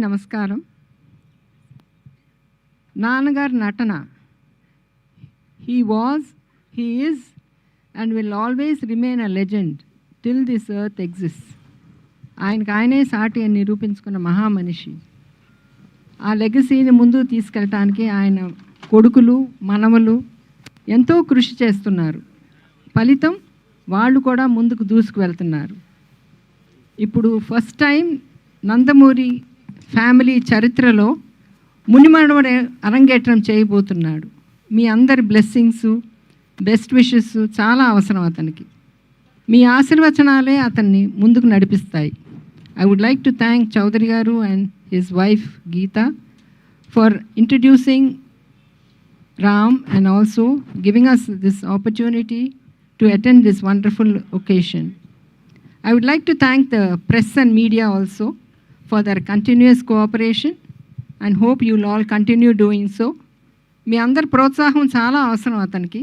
నమస్కారం. నాన్నగారు నటన, he was, he is and will always remain a legend till this earth exists. ఆయనకు ఆయనే సాటి అని నిరూపించుకున్న మహామనిషి. ఆ లెగసీని ముందుకు తీసుకెళ్ళటానికి ఆయన కొడుకులు మనవలు ఎంతో కృషి చేస్తున్నారు. ఫలితం వాళ్ళు కూడా ముందుకు దూసుకు వెళ్తున్నారు. ఇప్పుడు ఫస్ట్ టైం నందమూరి ఫ్యామిలీ చరిత్రలో మునిమనవడు అరంగేట్రం చేయబోతున్నాడు. మీ అందరి బ్లెస్సింగ్స్, బెస్ట్ విషెస్ చాలా అవసరం అతనికి. మీ ఆశీర్వచనాలే అతన్ని ముందుకు నడిపిస్తాయి. I would like to thank Chowdary garu and his wife Geetha for introducing Ram and also giving us this opportunity to attend this wonderful occasion. I would like to thank the press and media also for their continuous cooperation and hope you will all continue doing so. మీ అందరి ప్రోత్సాహం చాలా అవసరం అతనికి.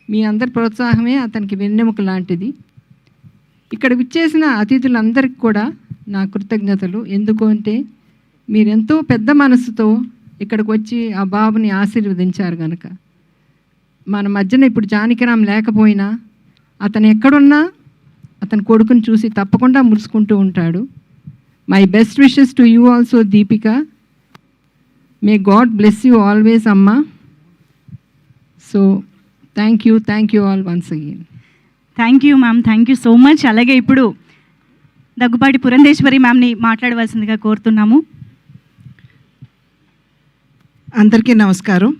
మీ అందరి ప్రోత్సాహమే అతనికి వెన్నెముక లాంటిది. ఇక్కడ విచ్చేసిన అతిథులందరికీ కూడా నా కృతజ్ఞతలు. ఎందుకు అంటే మీరెంతో పెద్ద మనసుతో ఇక్కడికి వచ్చి ఆ బాబుని ఆశీర్వదించారు కనుక. మన మధ్యన ఇప్పుడు జానకిరామ్ లేకపోయినా అతను ఎక్కడున్నా అతని కొడుకుని చూసి తప్పకుండా మురుసుకుంటూ ఉంటాడు. My best wishes to you also Deepika. May God bless you always అమ్మా. So thank you all once again. Thank you ma'am, thank you so much. అలాగే ఇప్పుడు దగ్గుబాటి పురంధేశ్వరి మ్యామ్ని మాట్లాడవలసిందిగా కోరుతున్నాము. అందరికీ నమస్కారం.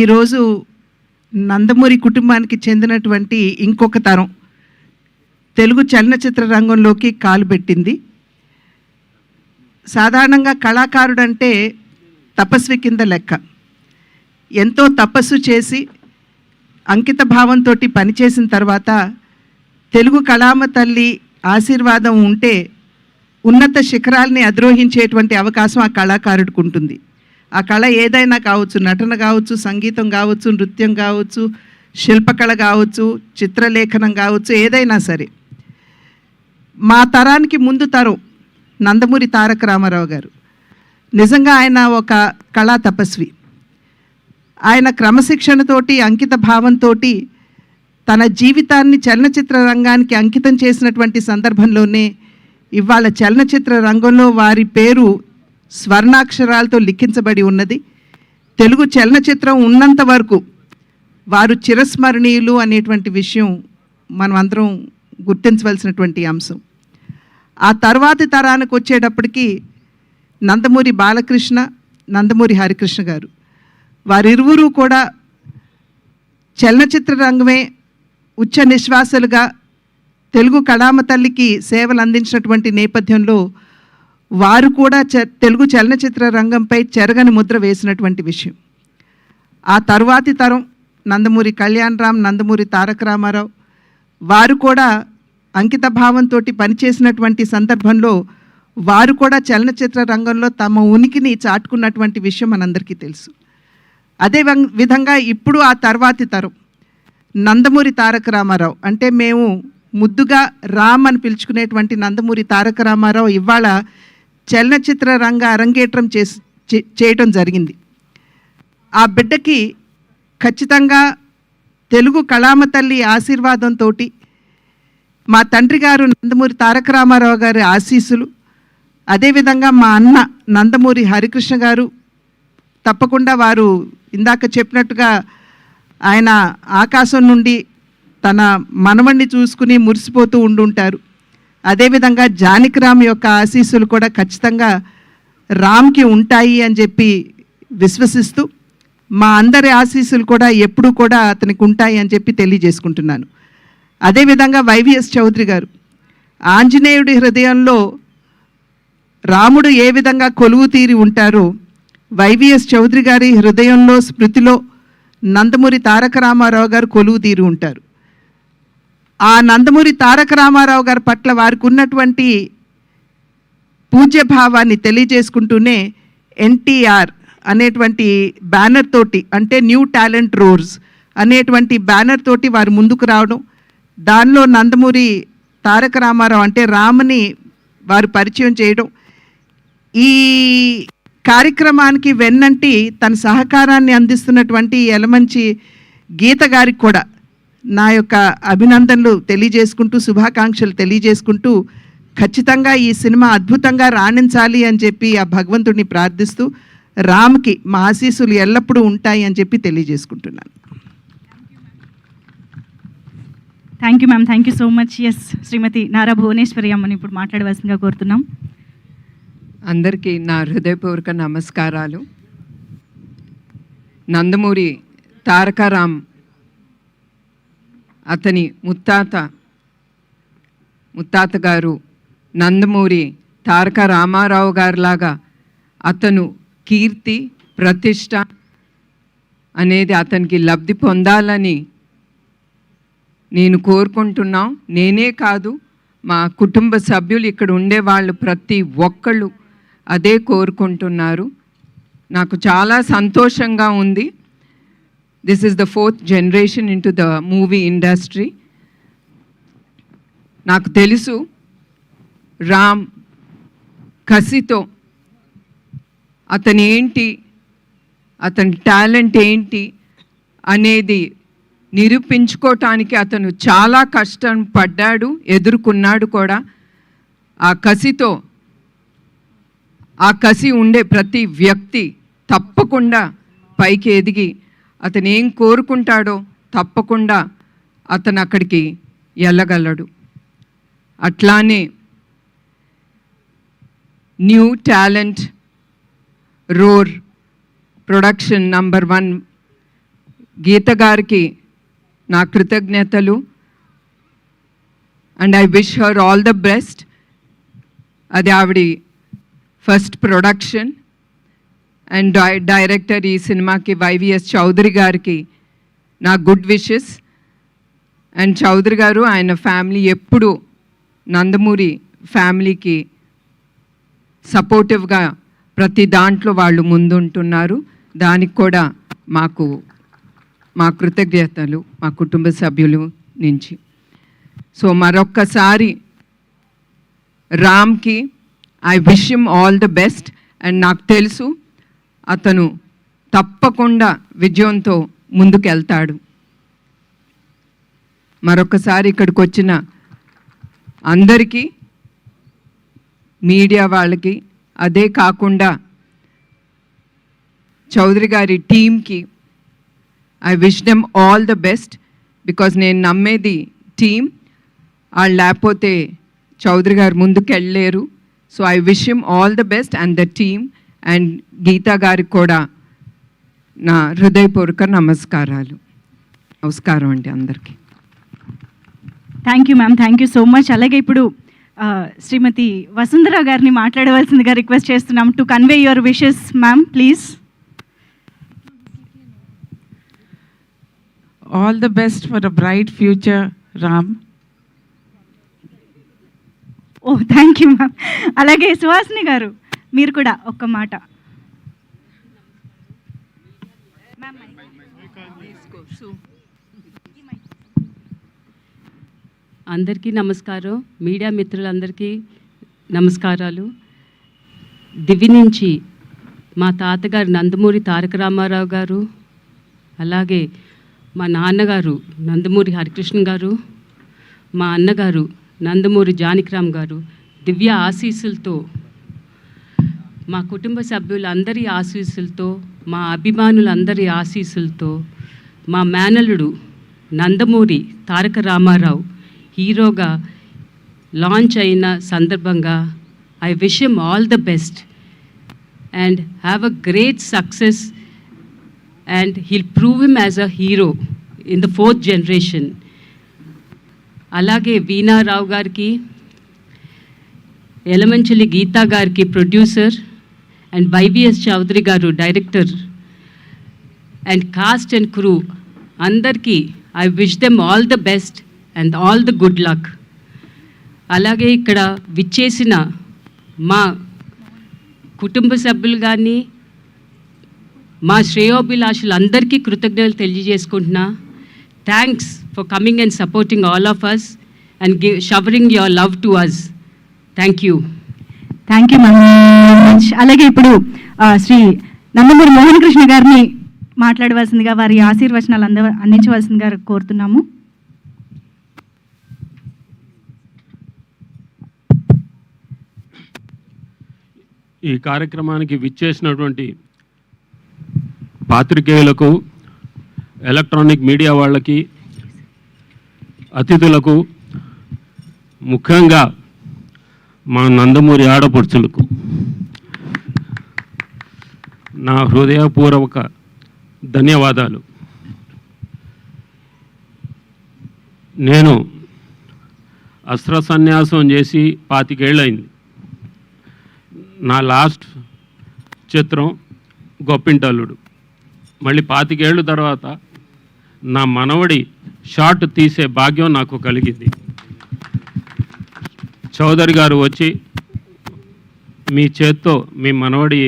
ఈరోజు నందమూరి కుటుంబానికి చెందినటువంటి ఇంకొక తరం తెలుగు చలనచిత్ర రంగంలోకి కాలు పెట్టింది. సాధారణంగా కళాకారుడంటే తపస్వి కింద లెక్క. ఎంతో తపస్సు చేసి అంకిత భావంతో పనిచేసిన తర్వాత తెలుగు కళామ తల్లి ఆశీర్వాదం ఉంటే ఉన్నత శిఖరాల్ని అధిరోహించేటువంటి అవకాశం ఆ కళాకారుడికి ఉంటుంది. ఆ కళ ఏదైనా కావచ్చు, నటన కావచ్చు, సంగీతం కావచ్చు, నృత్యం కావచ్చు, శిల్పకళ కావచ్చు, చిత్రలేఖనం కావచ్చు, ఏదైనా సరే. మా తరానికి ముందు తరం నందమూరి తారక రామారావు గారు. నిజంగా ఆయన ఒక కళా తపస్వి. ఆయన క్రమశిక్షణతోటి, అంకిత భావంతో తన జీవితాన్ని చలనచిత్ర రంగానికి అంకితం చేసినటువంటి సందర్భంలోనే ఇవాళ చలనచిత్ర రంగంలో వారి పేరు స్వర్ణాక్షరాలతో లిఖించబడి ఉన్నది. తెలుగు చలనచిత్రం ఉన్నంత వరకు వారు చిరస్మరణీయులు అనేటువంటి విషయం మనం అందరం గుర్తించవలసినటువంటి అంశం. ఆ తర్వాతి తరానికి వచ్చేటప్పటికి నందమూరి బాలకృష్ణ, నందమూరి హరికృష్ణ గారు, వారిరువురు కూడా చలనచిత్ర రంగమే ఉచ్చ నిశ్వాసాలుగా తెలుగు కళామ తల్లికి సేవలు అందించినటువంటి నేపథ్యంలో వారు కూడా తెలుగు చలనచిత్ర రంగంపై చెరగని ముద్ర వేసినటువంటి విషయం. ఆ తరువాతి తరం నందమూరి కళ్యాణ్ రామ్, నందమూరి తారక రామారావు వారు కూడా అంకిత భావంతో పనిచేసినటువంటి సందర్భంలో వారు కూడా చలనచిత్ర రంగంలో తమ ఉనికిని చాటుకున్నటువంటి విషయం మనందరికీ తెలుసు. అదే విధంగా ఇప్పుడు ఆ తర్వాతి తరం నందమూరి తారక రామారావు, అంటే మేము ముద్దుగా రామ్ అని పిలుచుకునేటువంటి నందమూరి తారక రామారావు ఇవాళ చలనచిత్ర రంగ అరంగేట్రం చేయటం జరిగింది. ఆ బిడ్డకి ఖచ్చితంగా తెలుగు కళామ తల్లి ఆశీర్వాదంతో మా తండ్రి గారు నందమూరి తారక రామారావు గారి ఆశీస్సులు, అదేవిధంగా మా అన్న నందమూరి హరికృష్ణ గారు తప్పకుండా వారు ఇందాక చెప్పినట్టుగా ఆయన ఆకాశం నుండి తన మనవణ్ణి చూసుకుని మురిసిపోతూ ఉండుంటారు. అదేవిధంగా జానకిరామ్ యొక్క ఆశీస్సులు కూడా ఖచ్చితంగా రామ్కి ఉంటాయి అని చెప్పి విశ్వసిస్తూ మా అందరి ఆశీస్సులు కూడా ఎప్పుడూ కూడా అతనికి ఉంటాయి అని చెప్పి తెలియజేసుకుంటున్నాను. అదేవిధంగా వైవిఎస్ చౌదరి గారు, ఆంజనేయుడి హృదయంలో రాముడు ఏ విధంగా కొలువు తీరి ఉంటారో వైవిఎస్ చౌదరి గారి హృదయంలో, స్మృతిలో నందమూరి తారక రామారావు గారు కొలువు తీరి ఉంటారు. ఆ నందమూరి తారక రామారావు గారి పట్ల వారికి ఉన్నటువంటి పూజ్యభావాన్ని తెలియజేసుకుంటూనే ఎన్టీఆర్ అనేటువంటి బ్యానర్ తోటి, అంటే న్యూ టాలెంట్ రోర్స్ అనేటువంటి బ్యానర్ తోటి వారు ముందుకు రావడం, దానిలో నందమూరి తారక రామారావు అంటే రామ్ని వారు పరిచయం చేయడం, ఈ కార్యక్రమానికి వెన్నంటి తన సహకారాన్ని అందిస్తున్నటువంటి యలమంచి గీత గారికి కూడా నా యొక్క అభినందనలు తెలియజేసుకుంటూ, శుభాకాంక్షలు తెలియజేసుకుంటూ, ఖచ్చితంగా ఈ సినిమా అద్భుతంగా రాణించాలి అని చెప్పి ఆ భగవంతుడిని ప్రార్థిస్తూ, రామ్కి మా ఆశీస్సులు ఎల్లప్పుడూ ఉంటాయి అని చెప్పి తెలియజేసుకుంటున్నాను. Thank you ma'am, thank you so much. Yes, Srimathi Nara Bhuvaneswari అమ్మని ఇప్పుడు మాట్లాడవలసిందిగా కోరుతున్నాం. అందరికీ నా హృదయపూర్వక నమస్కారాలు. నందమూరి తారకరామ్ అతని ముత్తాత గారు నందమూరి తారక రామారావు గారిలాగా అతను కీర్తి ప్రతిష్ట అనేది అతనికి లబ్ధి పొందాలని నేను కోరుకుంటున్నాం. నేనే కాదు, మా కుటుంబ సభ్యులు ఇక్కడ ఉండేవాళ్ళు ప్రతి ఒక్కళ్ళు అదే కోరుకుంటున్నారు. నాకు చాలా సంతోషంగా ఉంది. This is the 4th generation into the movie industry. నాకు తెలుసు రామ్ కసితో అతని టాలెంట్ ఏంటి అనేది నిరూపించుకోవటానికి అతను చాలా కష్టం పడ్డాడు, ఎదుర్కొన్నాడు కూడా. ఆ కసి ఉండే ప్రతి వ్యక్తి తప్పకుండా పైకి ఎదిగి అతను ఏం కోరుకుంటాడో తప్పకుండా అతను అక్కడికి వెళ్ళగలడు. అట్లానే new talent roar production number 1 Geetha గారికి నా కృతజ్ఞతలు. And I wish her all the best. అది ఆవిడ ఫస్ట్ ప్రొడక్షన్. అండ్ డైరెక్టర్ ఈ సినిమాకి వైవిఎస్ చౌదరి గారికి నా గుడ్ విషెస్. అండ్ చౌదరి గారు ఆయన ఫ్యామిలీ ఎప్పుడు నందమూరి ఫ్యామిలీకి సపోర్టివ్గా ప్రతి దాంట్లో వాళ్ళు ముందుంటున్నారు. దానికి కూడా మా కృతజ్ఞతలు మా కుటుంబ సభ్యులు నుంచి. సో మరొక్కసారి రామ్కి I wish him all the best. And నాకు తెలుసు అతను తప్పకుండా విజయంతో ముందుకెళ్తాడు. మరొకసారి ఇక్కడికి వచ్చిన అందరికీ, మీడియా వాళ్ళకి, అదే కాకుండా చౌదరి గారి టీమ్కి I wish them all the best. Because నేను నమ్మేది టీమ్, వాళ్ళు లేకపోతే చౌదరి గారు ముందుకెళ్ళలేరు. So I wish him all the best and the team. And Geetha గారికి కూడా నా హృదయపూర్వక నమస్కారాలు. నమస్కారం అండి అందరికీ. Thank you ma'am, thank you so much. అలాగే ఇప్పుడు శ్రీమతి వసుంధర గారిని మాట్లాడవలసిందిగా రిక్వెస్ట్ చేస్తున్నాం. To convey your wishes ma'am, please. All the best for a bright future, Ram. Oh thank you ma'am. అలాగే సుహాసిని గారు మీరు కూడా ఒక్క మాట. అందరికీ నమస్కారం. మీడియా మిత్రులందరికీ నమస్కారాలు. దివి నుంచి మా తాతగారు నందమూరి తారక రామారావు గారు, అలాగే మా నాన్నగారు నందమూరి హరికృష్ణ గారు, మా అన్నగారు నందమూరి జానకిరామ్ గారు దివ్య ఆశీస్సులతో, మా కుటుంబ సభ్యులందరి ఆశీస్సులతో, మా అభిమానులందరి ఆశీస్సులతో, మా మేనల్లుడు నందమూరి తారక రామారావు హీరోగా లాంచ్ అయిన సందర్భంగా I wish him all the best and have a great success, and he'll prove him as a hero in the 4th generation. అలాగే వీణా రావు గారికి, ఎలమంచిలి గీతా గారికి producer, and YVS Chowdary garu director, and cast and crew అందరికీ I wish them all the best and all the good luck. అలాగే ఇక్కడ విచ్చేసిన మా కుటుంబ సభ్యులు కానీ మా శ్రేయోభిలాషులందరికీ కృతజ్ఞతలు తెలియజేసుకుంటున్నా. Thanks for coming and supporting all of us and showering your love to us. Thank you. Thank you ma'am. అలాగే ఇప్పుడు శ్రీ నందమూరి మోహన్ కృష్ణ గారిని మాట్లాడవలసిందిగా, వారి ఆశీర్వచనాలు అందించవలసిందిగా కోరుతున్నాము. ఈ కార్యక్రమానికి విచ్చేసినటువంటి పాత్రికేయులకు, ఎలక్ట్రానిక్ మీడియా వాళ్ళకి, అతిథులకు, ముఖ్యంగా మా నందమూరి ఆడపడుచులకు నా హృదయపూర్వక ధన్యవాదాలు. నేను అస్త్ర సన్యాసం చేసి 25 ఏళ్ళయింది. నా లాస్ట్ చిత్రం గొప్పింటల్లుడు. మళ్ళీ 25 ఏళ్ళ తర్వాత నా మనవడి షార్ట్ తీసే భాగ్యం నాకు కలిగింది. చౌదరి గారు వచ్చి మీ చేత్తో మీ మనవడి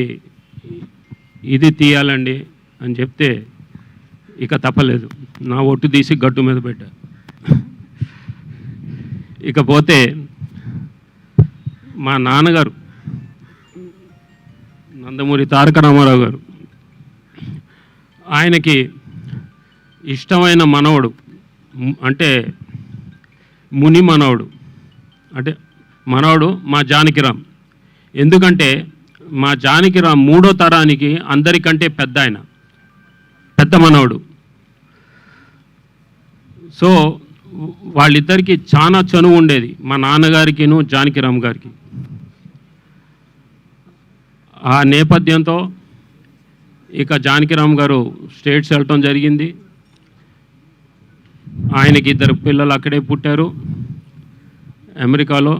ఇది తీయాలండి అని చెప్తే ఇక తప్పలేదు, నా ఒట్టు తీసి గట్టు మీద పెట్టా. ఇకపోతే మా నాన్నగారు నందమూరి తారక రామారావు గారు, ఆయనకి ఇష్టమైన మనవడు అంటే ముని మనవడు, అంటే మనవడు మా జానకిరామ్. ఎందుకంటే మా జానకిరామ్ 3వ తరానికి అందరికంటే పెద్ద ఆయన, పెద్ద మనవడు. సో వాళ్ళిద్దరికీ చాలా చనువు ఉండేది, మా నాన్నగారికిను జానకిరామ్ గారికి. ఆ నేపథ్యంతో ఇక జానకిరామ్ గారు స్టేట్స్ వెళ్ళటం జరిగింది. ఆయనకి 2 పిల్లలు అక్కడే పుట్టారు, అమెరికాలో.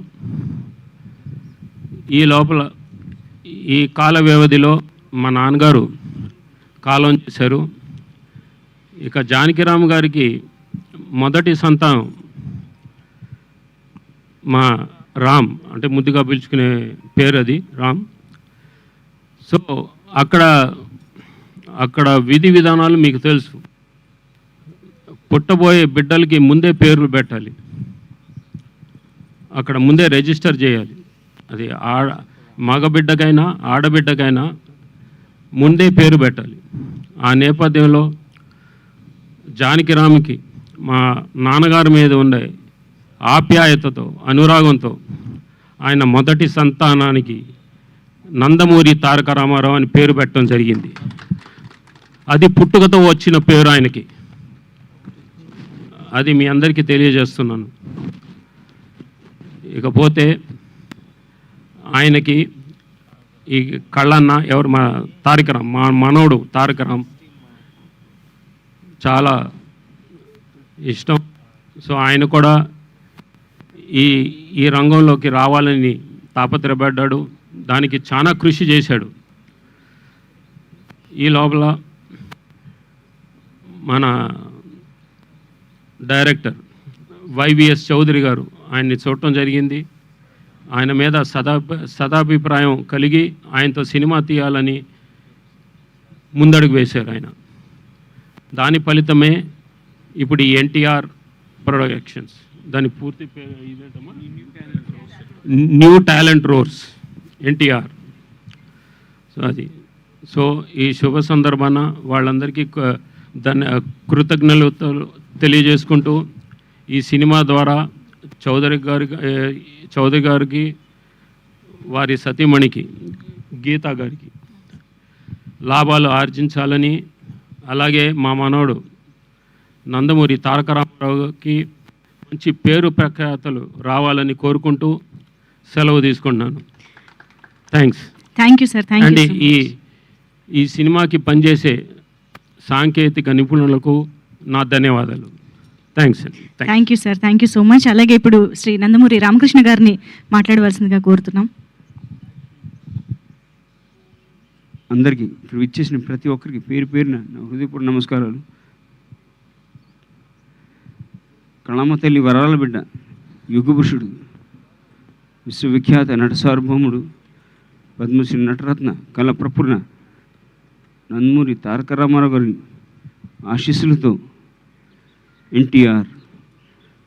ఈ లోపల ఈ కాల వ్యవధిలో మా నాన్నగారు కాలం చేశారు. ఇక జానకిరామ్ గారికి మొదటి సంతానం మా రామ్, అంటే ముద్దుగా పిలుచుకునే పేరు అది రామ్. సో అక్కడ విధి విధానాలు మీకు తెలుసు. పుట్టబోయే బిడ్డలకి ముందే పేర్లు పెట్టాలి, అక్కడ ముందే రిజిస్టర్ చేయాలి. అది మగబిడ్డకైనా ఆడబిడ్డకైనా ముందే పేరు పెట్టాలి. ఆ నేపథ్యంలో జానకిరామ్కి మా నాన్నగారి మీద ఉండే ఆప్యాయతతో, అనురాగంతో ఆయన మొదటి సంతానానికి నందమూరి తారక రామారావు అని పేరు పెట్టడం జరిగింది. అది పుట్టుకతో వచ్చిన పేరు ఆయనకి. అది మీ అందరికీ తెలియజేస్తున్నాను. ఇకపోతే ఆయనకి ఈ కళ్ళన్న ఎవరు, మా తారకరామ్, మా మనవడు తారకరామ్ చాలా ఇష్టం. సో ఆయన కూడా ఈ రంగంలోకి రావాలని తాపత్రయపడ్డాడు, దానికి చాలా కృషి చేశాడు. ఈ లోపల మన డైరెక్టర్ వైవిఎస్ చౌదరి గారు ఆయన్ని చూడటం జరిగింది. ఆయన మీద సదాభిప్రాయం కలిగి ఆయనతో సినిమా తీయాలని ముందడుగు వేశారు ఆయన. దాని ఫలితమే ఇప్పుడు ఈ ఎన్టీఆర్ ప్రొడక్షన్స్, దాని పూర్తి పేరు ఇదేంటమ్మా, new talent roars NTR. So ఈ శుభ సందర్భాన వాళ్ళందరికీ కృతజ్ఞతలు తెలియజేసుకుంటూ, ఈ సినిమా ద్వారా చౌదరి గారికి వారి సతీమణికి గీతా గారికి లాభాలు ఆర్జించాలని, అలాగే మా మనవడు నందమూరి తారక రామారావుకి మంచి పేరు ప్రఖ్యాతలు రావాలని కోరుకుంటూ సెలవు తీసుకుంటున్నాను. Thanks. Thank you sir. And ఈ సినిమాకి పనిచేసే సాంకేతిక నిపుణులకు నా ధన్యవాదాలు. థ్యాంక్స్ అండి. Thank you sir. Thank you so much. అలాగే ఇప్పుడు శ్రీ నందమూరి రామకృష్ణ గారిని మాట్లాడవలసిందిగా కోరుతున్నాం. అందరికీ ఇక్కడ ఇచ్చేసిన ప్రతి ఒక్కరికి పేరు పేరున నా హృదయపూర్వక నమస్కారాలు. కళామ తల్లి వరాల బిడ్డ, యుగపురుషుడు, విశ్వవిఖ్యాత నట సార్వభౌముడు, పద్మశ్రీ నటరత్న కళ ప్రపూర్ణ నందమూరి తారక రామారావు గారి ఆశీస్సులతో NTR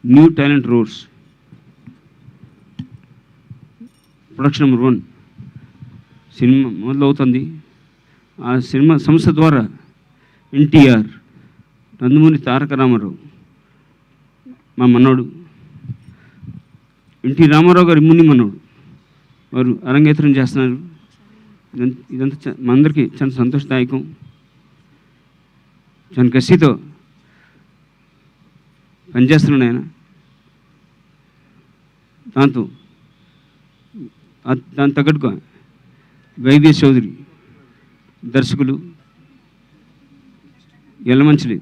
new talent roads production number 1 cinema మొదలవుతుంది. ఆ సినిమా సంస్థ ద్వారా ఎన్టీఆర్, నందమూరి తారక రామారావు మా మనవడు, ఎన్టీ రామారావు గారి ముని మనవడు వారు అరంగేత్రం చేస్తున్నారు. ఇదంతా మా అందరికీ చాలా సంతోషదాయకం. చాలా కసితో పనిచేస్తున్నాడు ఆయన. దాని తగ్గట్టుగా వైవిఎస్ చౌదరి దర్శకులు, ఎల్లమంచిలి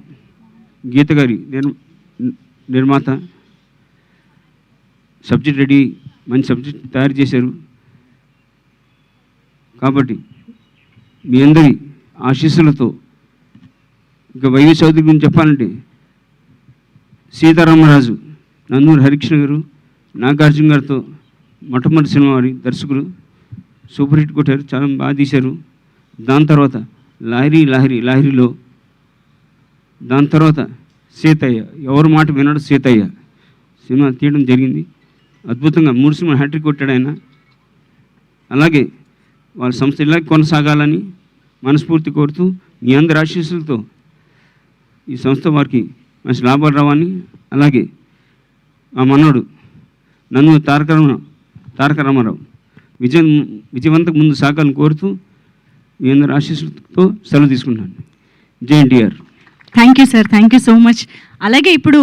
గీత గారి నిర్మాత, సబ్జెక్ట్ రెడీ, మంచి సబ్జెక్ట్ తయారు చేశారు. కాబట్టి మీ అందరి ఆశీస్సులతో ఇంకా వైవిఎస్ చౌదరి గురించి చెప్పాలంటే సీతారామరాజు నందమూరి హరికృష్ణ గారు, నాగార్జున గారితో మొట్టమొదటి సినిమా వారి దర్శకులు సూపర్ హిట్ కొట్టారు, చాలా బాగా తీశారు. దాని తర్వాత లాహిరిలో, దాని తర్వాత సీతయ్య, ఎవరు మాట వినడు సీతయ్య సినిమా తీయడం జరిగింది. అద్భుతంగా 3 సినిమా హ్యాట్రిక్ కొట్టాడు ఆయన. అలాగే వాళ్ళ సంస్థ ఇలాగే కొనసాగాలని మనస్ఫూర్తి కోరుతూ మీ అందరి ఆశీస్సులతో ఈ సంస్థ వారికి మంచి లాభాలు రావాలని, అలాగే మా మనవడు నందమూరి తారక రామారావు విజయవంతంగా ముందు సాగాలని కోరుతూ మీ అందరి ఆశీస్సులతో సెలవు తీసుకుంటున్నాను. జై NTR. Thank you sir, thank you so much. అలాగే ఇప్పుడు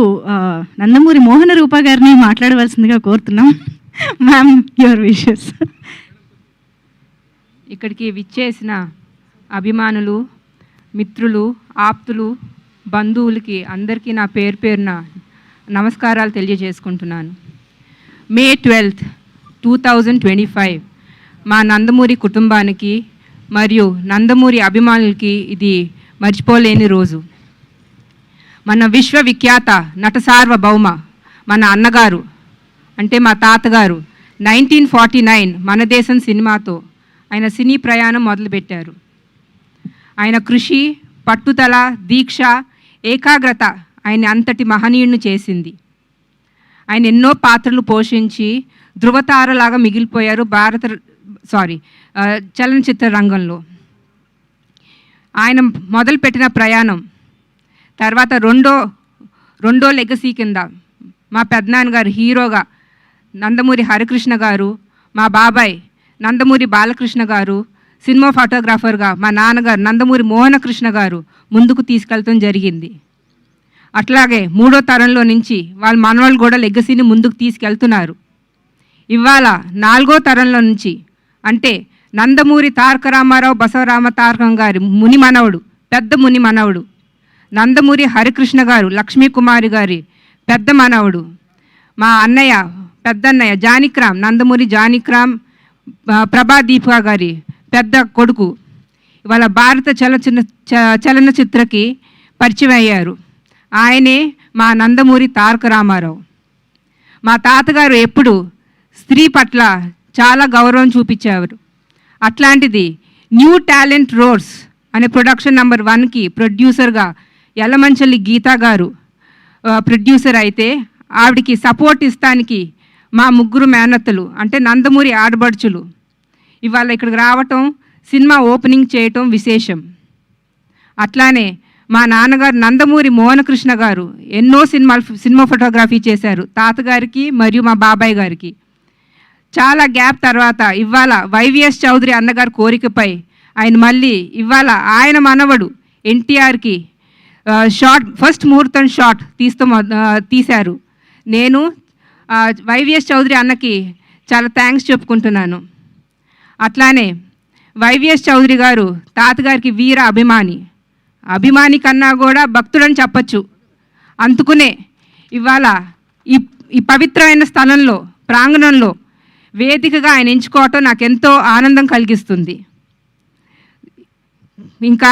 నందమూరి మోహన రూప గారిని మాట్లాడవలసిందిగా కోరుతున్నాం. Ma'am, your wishes. ఇక్కడికి విచ్చేసిన అభిమానులు, మిత్రులు, ఆప్తులు, బంధువులకి అందరికీ నా పేరున నమస్కారాలు తెలియజేసుకుంటున్నాను. మే 12, 2025 మా నందమూరి కుటుంబానికి మరియు నందమూరి అభిమానులకి ఇది మర్చిపోలేని రోజు. మన విశ్వవిఖ్యాత నట సార్వభౌమ మన అన్నగారు అంటే మా తాతగారు 1949 మన దేశం సినిమాతో ఆయన సినీ ప్రయాణం మొదలుపెట్టారు. ఆయన కృషి, పట్టుదల, దీక్ష, ఏకాగ్రత ఆయన అంతటి మహనీయుడిని చేసింది. ఆయన ఎన్నో పాత్రలు పోషించి ధృవతారలాగా మిగిలిపోయారు చలనచిత్ర రంగంలో. ఆయన మొదలుపెట్టిన ప్రయాణం తర్వాత రెండో లెగసీ కింద మా పెద్దనాన్నగారు హీరోగా నందమూరి హరికృష్ణ గారు, మా బాబాయ్ నందమూరి బాలకృష్ణ గారు సినిమా ఫోటోగ్రాఫర్గా మా నాన్నగారు నందమూరి మోహనకృష్ణ గారు ముందుకు తీసుకెళ్తాం జరిగింది. అట్లాగే 3వ తరంలో నుంచి వాళ్ళ మనవాళ్ళు కూడా లెగసీని ముందుకు తీసుకెళ్తున్నారు. ఇవాళ 4వ తరంలో నుంచి అంటే నందమూరి తారక రామారావు బసవరామ తారకం గారి ముని మనవడు, పెద్ద ముని మనవడు, నందమూరి హరికృష్ణ గారు లక్ష్మీ కుమారి గారి పెద్ద మనవడు, మా అన్నయ్య పెద్దన్నయ్య జానకిరామ్, నందమూరి జానకిరామ్ ప్రభాదీప గారి పెద్ద కొడుకు ఇవాళ భారత చలనచిత్రకి పరిచయం అయ్యారు. ఆయనే మా నందమూరి తారక రామారావు. మా తాతగారు ఎప్పుడు స్త్రీ పట్ల చాలా గౌరవం చూపించేవారు. అట్లాంటిది న్యూ టాలెంట్ రోడ్స్ అనే ప్రొడక్షన్ నెంబర్ 1కి ప్రొడ్యూసర్గా ఎల్లమంచల్లి గీతా గారు ప్రొడ్యూసర్ అయితే ఆవిడికి సపోర్ట్ ఇస్తానికి మా ముగ్గురు మేనత్తలు అంటే నందమూరి ఆడబడుచులు ఇవాళ ఇక్కడికి రావటం, సినిమా ఓపెనింగ్ చేయటం విశేషం. అట్లానే మా నాన్నగారు నందమూరి మోహనకృష్ణ గారు ఎన్నో సినిమా ఫోటోగ్రఫీ చేశారు తాతగారికి మరియు మా బాబాయ్ గారికి. చాలా గ్యాప్ తర్వాత ఇవాళ వైవిఎస్ చౌదరి అన్నగారి కోరికపై ఆయన మళ్ళీ ఇవాళ ఆయన మనవడు ఎన్టీఆర్కి ఫస్ట్ ముహూర్తం షాట్ తీశారు. నేను వైవిఎస్ చౌదరి అన్నకి చాలా థ్యాంక్స్ చెప్పుకుంటున్నాను. అట్లానే వైవిఎస్ చౌదరి గారు తాతగారికి వీర అభిమాని కన్నా కూడా భక్తుడని చెప్పచ్చు. అందుకునే ఇవాళ ఈ పవిత్రమైన స్థలంలో, ప్రాంగణంలో వేదికగా ఆయన ఎంచుకోవటం నాకెంతో ఆనందం కలిగిస్తుంది. ఇంకా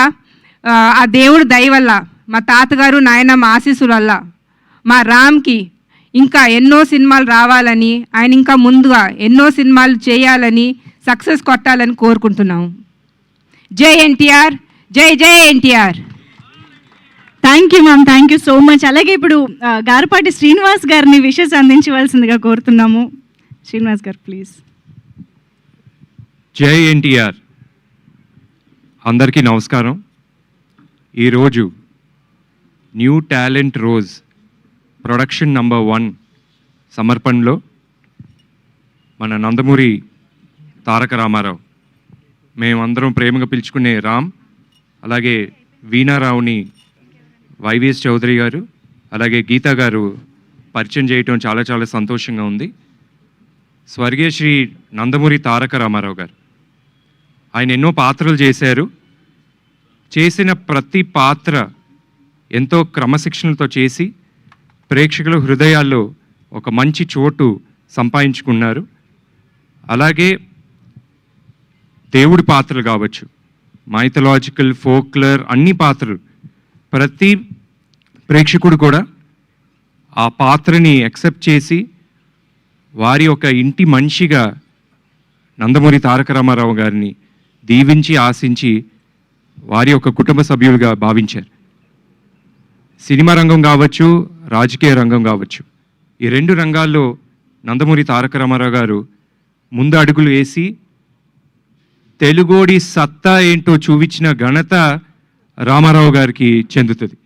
ఆ దేవుడు దయ వల్ల, మా తాతగారు నాయనమ్మ ఆశీస్సుల వల్ల మా రామ్కి ఇంకా ఎన్నో సినిమాలు రావాలని, ఆయన ఇంకా ముందుగా ఎన్నో సినిమాలు చేయాలని, సక్సెస్ కొట్టాలని కోరుకుంటున్నాము. జై ఎన్టీఆర్, జై జై NTR. Thank you ma'am, thank you so much. అలాగే ఇప్పుడు గారపాటి శ్రీనివాస్ గారిని విషెస్ అందించవలసిందిగా కోరుతున్నాము. శ్రీనివాస్ గారు ప్లీజ్. జై ఎన్టీఆర్. అందరికీ నమస్కారం. ఈరోజు new talent rose production number 1 సమర్పణలో మన నందమూరి తారక రామారావు, మేమందరం ప్రేమగా పిలుచుకునే రామ్, అలాగే వీణారావుని వైవిఎస్ చౌదరి గారు, అలాగే గీతా గారు పరిచయం చేయటం చాలా చాలా సంతోషంగా ఉంది. స్వర్గీయ శ్రీ నందమూరి తారక రామారావు గారు, ఆయన ఎన్నో పాత్రలు చేశారు. చేసిన ప్రతి పాత్ర ఎంతో క్రమశిక్షణతో చేసి ప్రేక్షకుల హృదయాల్లో ఒక మంచి చోటు సంపాదించుకున్నారు. అలాగే దేవుడి పాత్రలు కావచ్చు, మైథలాజికల్, ఫోక్లర్, అన్ని పాత్రలు ప్రతి ప్రేక్షకుడు కూడా ఆ పాత్రని యాక్సెప్ట్ చేసి వారి ఒక ఇంటి మనిషిగా నందమూరి తారక రామారావు గారిని దీవించి ఆశించి వారి యొక్క కుటుంబ సభ్యులుగా భావించారు. సినిమా రంగం కావచ్చు, రాజకీయ రంగం కావచ్చు, ఈ 2 రంగాల్లో నందమూరి తారక రామారావు గారు ముందు అడుగులు వేసి తెలుగోడి సత్తా ఏంటో చూపించిన ఘనత రామారావు గారికి చెందుతుంది.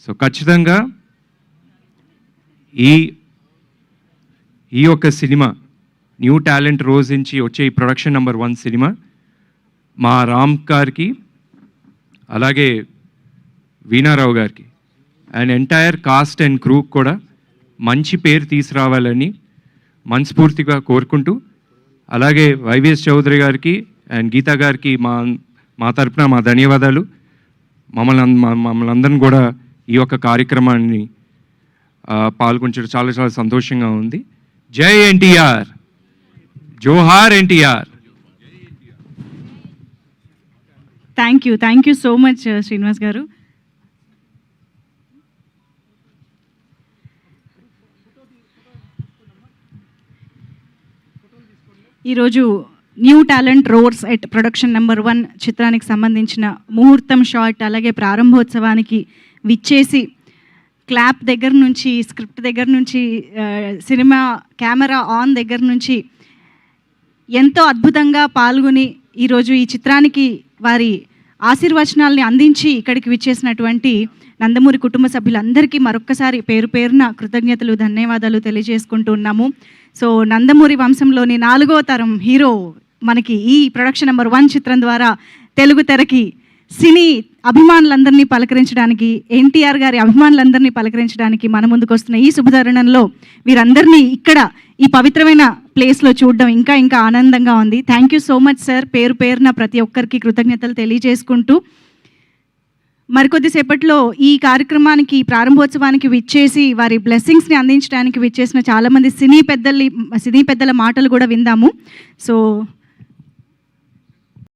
సో ఖచ్చితంగా ఈ యొక్క సినిమా న్యూ టాలెంట్ రోజ్ నుంచి వచ్చే ఈ ప్రొడక్షన్ నంబర్ 1 సినిమా మా రామ్ గారికి, అలాగే వీణారావు గారికి and entire cost and crew కూడా మంచి పేరు తీసుకురావాలని మనస్ఫూర్తిగా కోరుకుంటూ, అలాగే వైవిఎస్ చౌదరి గారికి అండ్ గీతా గారికి మా తరపున మా ధన్యవాదాలు. మమ్మల్ని అందరిని కూడా ఈ యొక్క కార్యక్రమాన్ని పాల్గొనడం చాలా చాలా సంతోషంగా ఉంది. జై ఎన్టీఆర్, జోహార్ NTR. Thank you so much Srinivas garu. ఈరోజు new talent roars at production number 1 చిత్రానికి సంబంధించిన ముహూర్తం షాట్, అలాగే ప్రారంభోత్సవానికి విచ్చేసి క్లాప్ దగ్గర నుంచి, స్క్రిప్ట్ దగ్గర నుంచి, సినిమా కెమెరా ఆన్ దగ్గర నుంచి ఎంతో అద్భుతంగా పాల్గొని ఈరోజు ఈ చిత్రానికి వారి ఆశీర్వచనాల్ని అందించి ఇక్కడికి విచ్చేసినటువంటి నందమూరి కుటుంబ సభ్యులందరికీ మరొక్కసారి పేరు పేరున కృతజ్ఞతలు, ధన్యవాదాలు తెలియజేసుకుంటూ ఉన్నాము. సో నందమూరి వంశంలోని 4వ తరం హీరో మనకి ఈ ప్రొడక్షన్ నంబర్ 1 చిత్రం ద్వారా తెలుగు తెరకి సినీ అభిమానులందరినీ పలకరించడానికి, ఎన్టీఆర్ గారి అభిమానులందరినీ పలకరించడానికి మన ముందుకు వస్తున్న ఈ శుభతరుణంలో వీరందరినీ ఇక్కడ ఈ పవిత్రమైన ప్లేస్లో చూడడం ఇంకా ఇంకా ఆనందంగా ఉంది. Thank you so much sir. పేరు పేరున ప్రతి ఒక్కరికి కృతజ్ఞతలు తెలియజేసుకుంటూ మరికొద్దిసేపట్లో ఈ కార్యక్రమానికి, ప్రారంభోత్సవానికి విచ్చేసి వారి బ్లెస్సింగ్స్ని అందించడానికి విచ్చేసిన చాలామంది సినీ పెద్దల మాటలు కూడా విందాము. సో